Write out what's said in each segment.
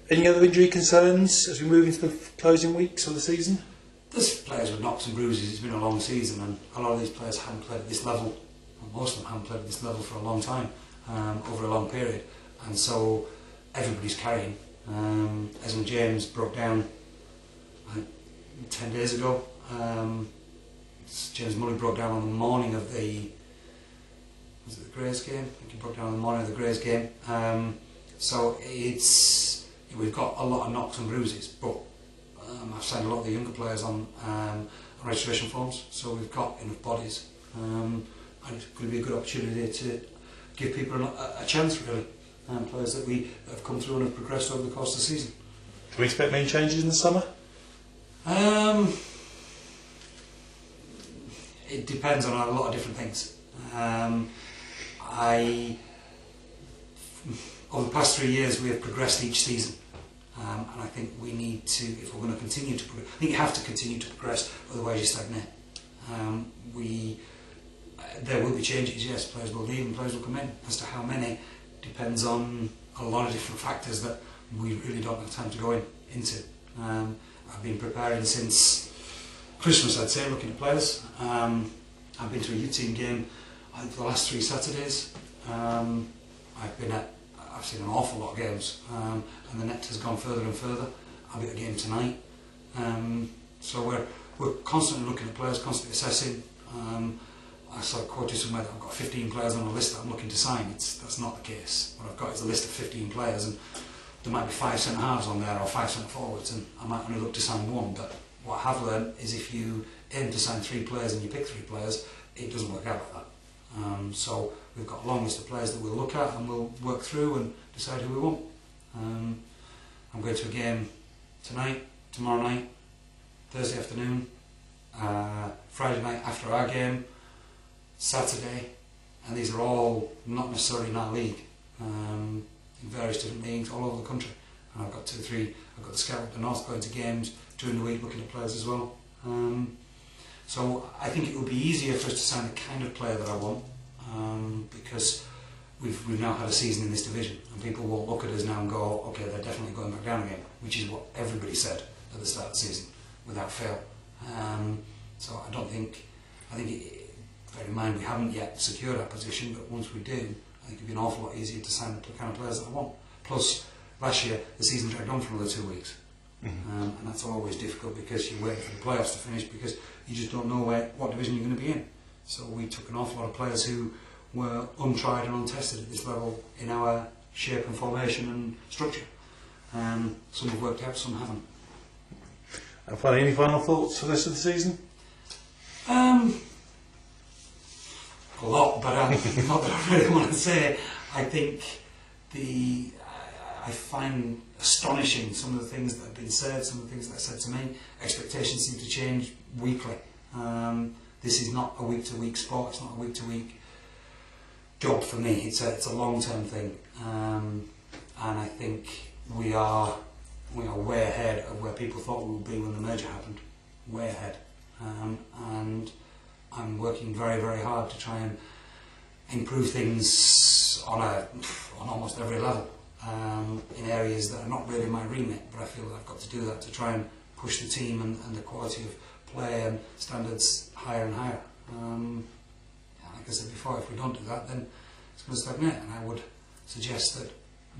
Any other injury concerns as we move into the closing weeks of the season? There's players with knocks and bruises. It's been a long season, and a lot of these players haven't played at this level. Well, most of them haven't played at this level for a long time, over a long period, and so everybody's carrying. H&Y James broke down 10 days ago. James Mully broke down on the morning of the Grays game. I think he broke down on the morning of the Grays game. So we've got a lot of knocks and bruises, but I've signed a lot of the younger players on registration forms, so we've got enough bodies, and it's going to be a good opportunity to give people a chance, really. Players that have come through and have progressed over the course of the season. Do we expect main changes in the summer? It depends on a lot of different things. Over the past 3 years we have progressed each season, and I think we need to, if we're going to continue to progress, I think you have to continue to progress, otherwise you stagnate. There will be changes, yes, players will leave and players will come in. As to how many depends on a lot of different factors that we really don't have time to go into. I've been preparing since Christmas, I'd say, looking at players. I've been to a youth team game, I think, for the last 3 Saturdays. I've seen an awful lot of games, and the net has gone further and further. I'll be at a game tonight. So we're constantly looking at players, constantly assessing. I saw quoted somewhere that I've got 15 players on a list that I'm looking to sign. That's not the case. What I've got is a list of 15 players, and there might be 5 centre halves on there or 5 centre forwards, and I might only look to sign one. But what I have learned is if you aim to sign 3 players and you pick 3 players, it doesn't work out like that. So we've got a long list of players that we'll look at and we'll work through and decide who we want. I'm going to a game tonight, tomorrow night, Thursday afternoon, Friday night after our game, Saturday, and these are all not necessarily in our league, in various different leagues all over the country. And I've got 2 or 3, I've got the scout up the north going to games during the week looking at players as well. So I think it will be easier for us to sign the kind of player that I want, because we've now had a season in this division, and people will look at us now and go, okay, they're definitely going back down again, which is what everybody said at the start of the season, without fail. So I think, bear in mind we haven't yet secured our position, but once we do, I think it'll be an awful lot easier to sign the kind of players that I want. Plus, last year the season dragged on for another 2 weeks. And that's always difficult because you're waiting for the playoffs to finish, because you just don't know what division you're going to be in. So we took an awful lot of players who were untried and untested at this level in our shape and formation and structure. Some have worked out, some haven't. And finally, any final thoughts for the rest of the season? A lot, but not that I really want to say. I think I find astonishing some of the things that have been said, some of the things that are said to me. Expectations seem to change weekly. This is not a week-to-week sport, it's not a week-to-week job for me, it's a long-term thing. And I think we are way ahead of where people thought we would be when the merger happened. Way ahead. And I'm working very, very hard to try and improve things on almost every level. In areas that are not really my remit, but I feel that I've got to do that to try and push the team and the quality of play and standards higher and higher. Like I said before, if we don't do that, then it's going to stagnate, and I would suggest that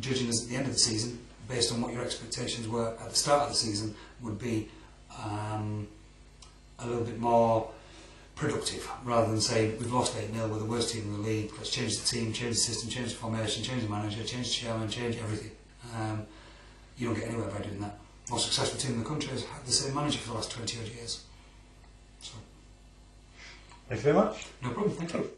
judging us at the end of the season, based on what your expectations were at the start of the season, would be a little bit more productive, rather than say we've lost 8-0, we're the worst team in the league, let's change the team, change the system, change the formation, change the manager, change the chairman, change everything. You don't get anywhere by doing that. The most successful team in the country has had the same manager for the last 20 odd years. So. Thank you very much. No problem, thank you.